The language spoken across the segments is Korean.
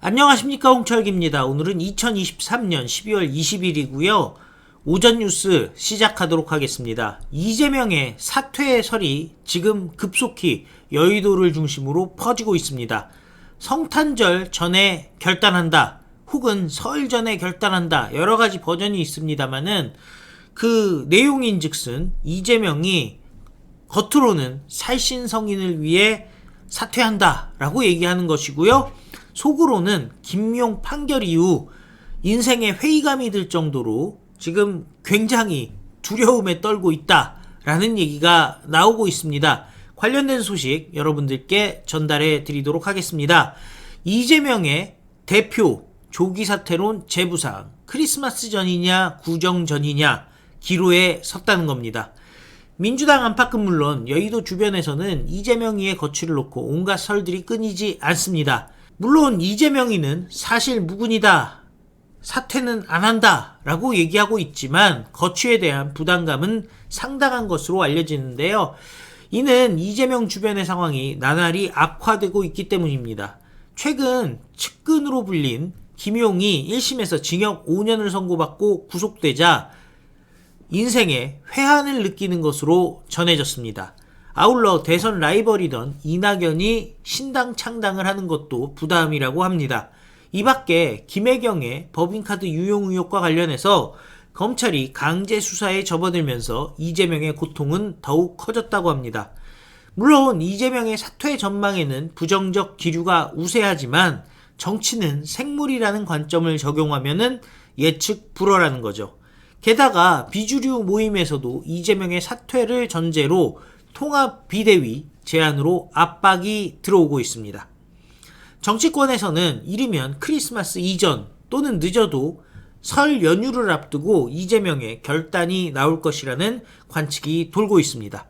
안녕하십니까, 홍철기입니다. 오늘은 2023년 12월 20일이고요. 오전 뉴스 시작하도록 하겠습니다. 이재명의 사퇴설이 지금 급속히 여의도를 중심으로 퍼지고 있습니다. 성탄절 전에 결단한다, 혹은 설 전에 결단한다, 여러가지 버전이 있습니다만은 그 내용인즉슨 이재명이 겉으로는 살신성인을 위해 사퇴한다 라고 얘기하는 것이고요. 속으로는 김용 판결 이후 인생에 회의감이 들 정도로 지금 굉장히 두려움에 떨고 있다라는 얘기가 나오고 있습니다. 관련된 소식 여러분들께 전달해 드리도록 하겠습니다. 이재명의 대표 조기 사퇴론 재부상, 크리스마스 전이냐 구정 전이냐 기로에 섰다는 겁니다. 민주당 안팎은 물론 여의도 주변에서는 이재명이의 거취를 놓고 온갖 설들이 끊이지 않습니다. 물론 이재명이는 사실 무근이다, 사퇴는 안 한다 라고 얘기하고 있지만 거취에 대한 부담감은 상당한 것으로 알려지는데요. 이는 이재명 주변의 상황이 나날이 악화되고 있기 때문입니다. 최근 측근으로 불린 김용이 1심에서 징역 5년을 선고받고 구속되자 인생에 회한을 느끼는 것으로 전해졌습니다. 아울러 대선 라이벌이던 이낙연이 신당 창당을 하는 것도 부담이라고 합니다. 이 밖에 김혜경의 법인카드 유용 의혹과 관련해서 검찰이 강제 수사에 접어들면서 이재명의 고통은 더욱 커졌다고 합니다. 물론 이재명의 사퇴 전망에는 부정적 기류가 우세하지만 정치는 생물이라는 관점을 적용하면은 예측 불허라는 거죠. 게다가 비주류 모임에서도 이재명의 사퇴를 전제로 통합 비대위 제안으로 압박이 들어오고 있습니다. 정치권에서는 이르면 크리스마스 이전 또는 늦어도 설 연휴를 앞두고 이재명의 결단이 나올 것이라는 관측이 돌고 있습니다.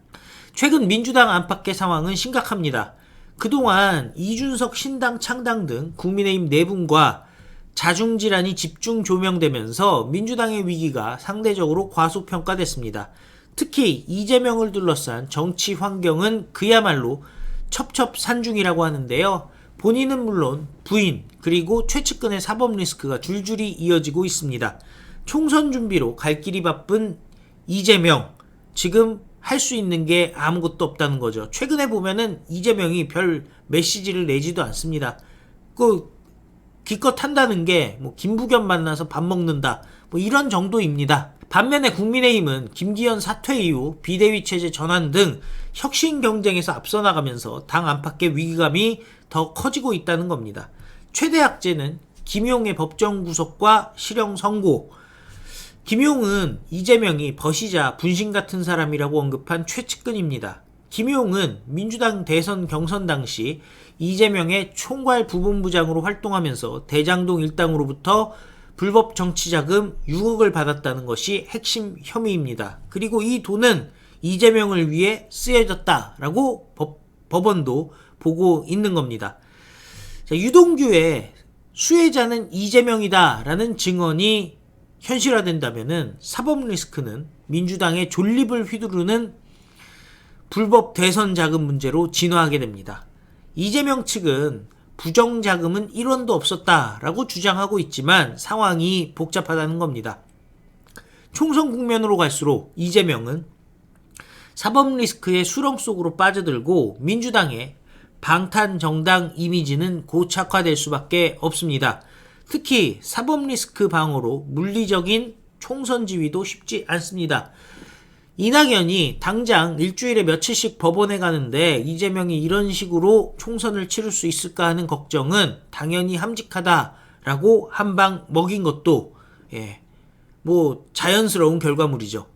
최근 민주당 안팎의 상황은 심각합니다. 그동안 이준석 신당 창당 등 국민의힘 내분과 자중질환이 집중 조명되면서 민주당의 위기가 상대적으로 과소평가됐습니다. 특히 이재명을 둘러싼 정치 환경은 그야말로 첩첩산중이라고 하는데요. 본인은 물론 부인 그리고 최측근의 사법 리스크가 줄줄이 이어지고 있습니다. 총선 준비로 갈 길이 바쁜 이재명, 지금 할 수 있는 게 아무것도 없다는 거죠. 최근에 보면은 이재명이 별 메시지를 내지도 않습니다. 기껏 한다는 게 김부겸 만나서 밥 먹는다 이런 정도입니다. 반면에 국민의힘은 김기현 사퇴 이후 비대위 체제 전환 등 혁신 경쟁에서 앞서 나가면서 당 안팎의 위기감이 더 커지고 있다는 겁니다. 최대 악재는 김용의 법정 구속과 실형 선고. 김용은 이재명이 버시자 분신 같은 사람이라고 언급한 최측근입니다. 김용은 민주당 대선 경선 당시 이재명의 총괄 부본부장으로 활동하면서 대장동 일당으로부터 불법 정치자금 6억을 받았다는 것이 핵심 혐의입니다. 그리고 이 돈은 이재명을 위해 쓰여졌다라고 법원도 보고 있는 겁니다. 유동규의 수혜자는 이재명이다라는 증언이 현실화된다면은 사법 리스크는 민주당의 존립을 휘두르는 불법 대선 자금 문제로 진화하게 됩니다. 이재명 측은 부정자금은 1원도 없었다라고 주장하고 있지만 상황이 복잡하다는 겁니다. 총선 국면으로 갈수록 이재명은 사법 리스크의 수렁 속으로 빠져들고 민주당의 방탄정당 이미지는 고착화될 수밖에 없습니다. 특히 사법 리스크 방어로 물리적인 총선 지위도 쉽지 않습니다. 이낙연이 당장 일주일에 며칠씩 법원에 가는데 이재명이 이런 식으로 총선을 치를 수 있을까 하는 걱정은 당연히 함직하다라고 한 방 먹인 것도 자연스러운 결과물이죠.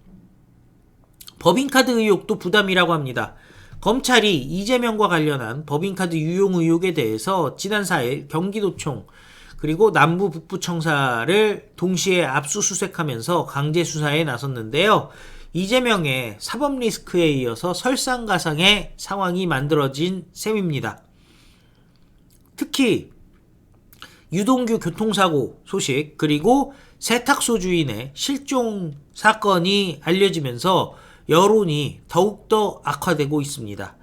법인카드 의혹도 부담이라고 합니다. 검찰이 이재명과 관련한 법인카드 유용 의혹에 대해서 지난 4일 경기도청 그리고 남부 북부청사를 동시에 압수수색하면서 강제 수사에 나섰는데요. 이재명의 사법 리스크에 이어서 설상가상의 상황이 만들어진 셈입니다. 특히 유동규 교통사고 소식 그리고 세탁소 주인의 실종 사건이 알려지면서 여론이 더욱더 악화되고 있습니다.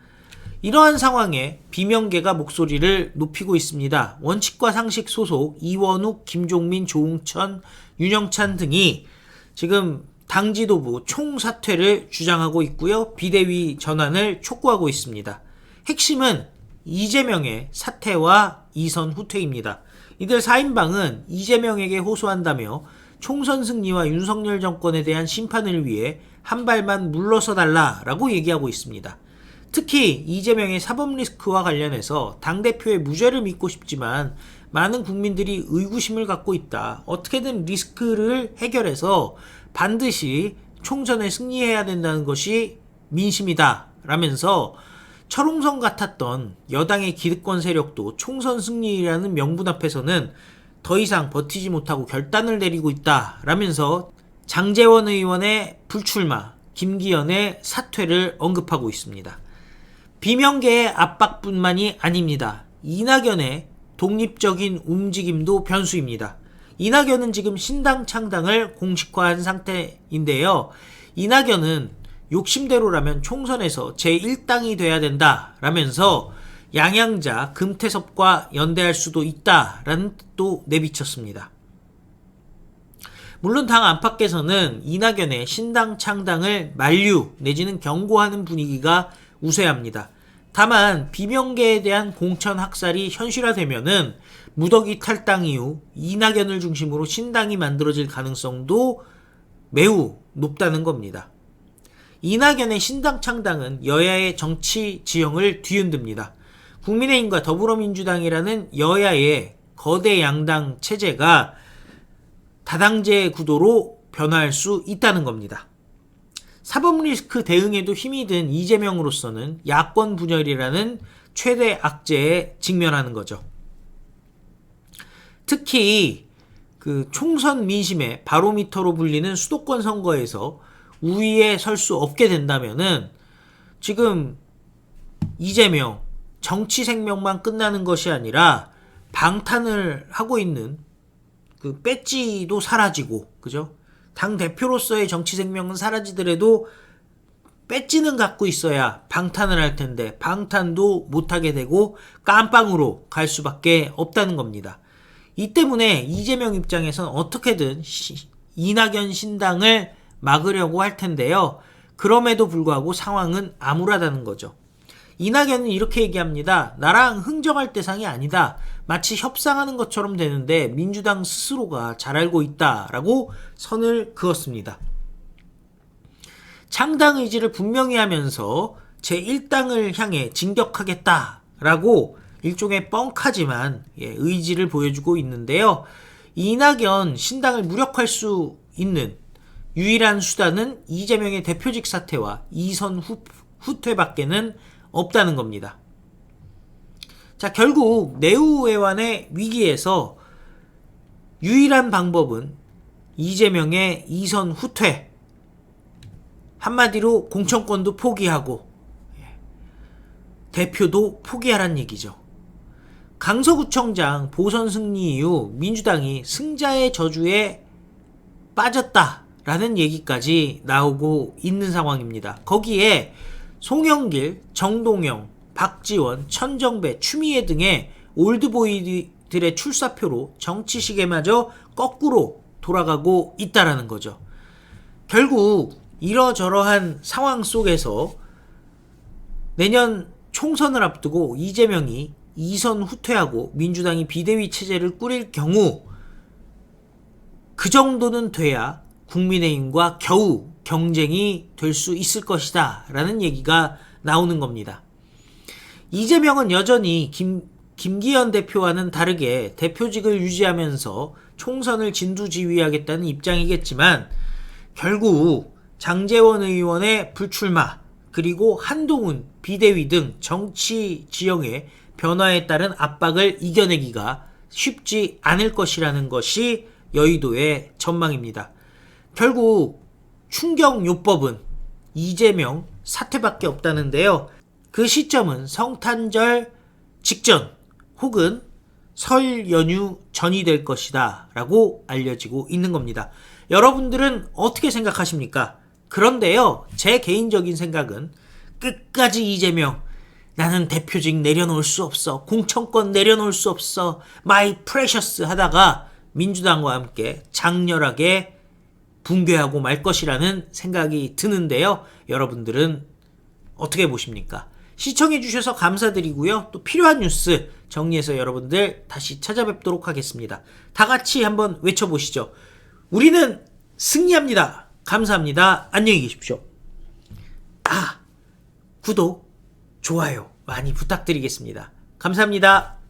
이러한 상황에 비명계가 목소리를 높이고 있습니다. 원칙과 상식 소속 이원욱, 김종민, 조웅천, 윤영찬 등이 지금 당 지도부 총사퇴를 주장하고 있고요. 비대위 전환을 촉구하고 있습니다. 핵심은 이재명의 사퇴와 이선 후퇴입니다. 이들 4인방은 이재명에게 호소한다며 총선 승리와 윤석열 정권에 대한 심판을 위해 한 발만 물러서 달라라고 얘기하고 있습니다. 특히 이재명의 사법 리스크와 관련해서 당대표의 무죄를 믿고 싶지만 많은 국민들이 의구심을 갖고 있다. 어떻게든 리스크를 해결해서 반드시 총선에 승리해야 된다는 것이 민심이다. 라면서 철옹성 같았던 여당의 기득권 세력도 총선 승리라는 명분 앞에서는 더 이상 버티지 못하고 결단을 내리고 있다. 라면서 장제원 의원의 불출마, 김기현의 사퇴를 언급하고 있습니다. 비명계의 압박뿐만이 아닙니다. 이낙연의 독립적인 움직임도 변수입니다. 이낙연은 지금 신당 창당을 공식화한 상태인데요. 이낙연은 욕심대로라면 총선에서 제1당이 돼야 된다 라면서 양양자 금태섭과 연대할 수도 있다라는 뜻도 내비쳤습니다. 물론 당 안팎에서는 이낙연의 신당 창당을 만류 내지는 경고하는 분위기가 우세합니다. 다만 비명계에 대한 공천 학살이 현실화되면은 무더기 탈당 이후 이낙연을 중심으로 신당이 만들어질 가능성도 매우 높다는 겁니다. 이낙연의 신당 창당은 여야의 정치 지형을 뒤흔듭니다. 국민의힘과 더불어민주당이라는 여야의 거대 양당 체제가 다당제 구도로 변화할 수 있다는 겁니다. 사법 리스크 대응에도 힘이 든 이재명으로서는 야권 분열이라는 최대 악재에 직면하는 거죠. 특히 그 총선 민심의 바로미터로 불리는 수도권 선거에서 우위에 설 수 없게 된다면은 지금 이재명 정치 생명만 끝나는 것이 아니라 방탄을 하고 있는 그 배지도 사라지고, 그죠? 당 대표로서의 정치 생명은 사라지더라도 배지는 갖고 있어야 방탄을 할 텐데 방탄도 못하게 되고 깜빵으로 갈 수밖에 없다는 겁니다. 이 때문에 이재명 입장에선 어떻게든 이낙연 신당을 막으려고 할 텐데요. 그럼에도 불구하고 상황은 암울하다는 거죠. 이낙연은 이렇게 얘기합니다. 나랑 흥정할 대상이 아니다. 마치 협상하는 것처럼 되는데 민주당 스스로가 잘 알고 있다라고 선을 그었습니다. 창당 의지를 분명히 하면서 제1당을 향해 진격하겠다라고 일종의 뻥카지만 의지를 보여주고 있는데요. 이낙연 신당을 무력화할 수 있는 유일한 수단은 이재명의 대표직 사퇴와 이선 후퇴밖에는 없다는 겁니다. 자, 결국 내후외환의 위기에서 유일한 방법은 이재명의 이선 후퇴, 한마디로 공천권도 포기하고 대표도 포기하란 얘기죠. 강서구청장 보선 승리 이후 민주당이 승자의 저주에 빠졌다라는 얘기까지 나오고 있는 상황입니다. 거기에 송영길, 정동영, 박지원, 천정배, 추미애 등의 올드보이들의 출사표로 정치 시계마저 거꾸로 돌아가고 있다라는 거죠. 결국 이러저러한 상황 속에서 내년 총선을 앞두고 이재명이 이선 후퇴하고 민주당이 비대위 체제를 꾸릴 경우 그 정도는 돼야 국민의힘과 겨우 경쟁이 될 수 있을 것이다 라는 얘기가 나오는 겁니다. 이재명은 여전히 김기현 대표와는 다르게 대표직을 유지하면서 총선을 진두지휘하겠다는 입장이겠지만 결국 장제원 의원의 불출마 그리고 한동훈 비대위 등 정치 지형의 변화에 따른 압박을 이겨내기가 쉽지 않을 것이라는 것이 여의도의 전망입니다. 결국 충격요법은 이재명 사퇴밖에 없다는데요. 그 시점은 성탄절 직전 혹은 설 연휴 전이 될 것이다 라고 알려지고 있는 겁니다. 여러분들은 어떻게 생각하십니까? 그런데요, 제 개인적인 생각은 끝까지 이재명 나는 대표직 내려놓을 수 없어. 공천권 내려놓을 수 없어. 마이 프레셔스 하다가 민주당과 함께 장렬하게 붕괴하고 말 것이라는 생각이 드는데요. 여러분들은 어떻게 보십니까? 시청해주셔서 감사드리고요. 또 필요한 뉴스 정리해서 여러분들 다시 찾아뵙도록 하겠습니다. 다 같이 한번 외쳐보시죠. 우리는 승리합니다. 감사합니다. 안녕히 계십시오. 구독, 좋아요 많이 부탁드리겠습니다. 감사합니다.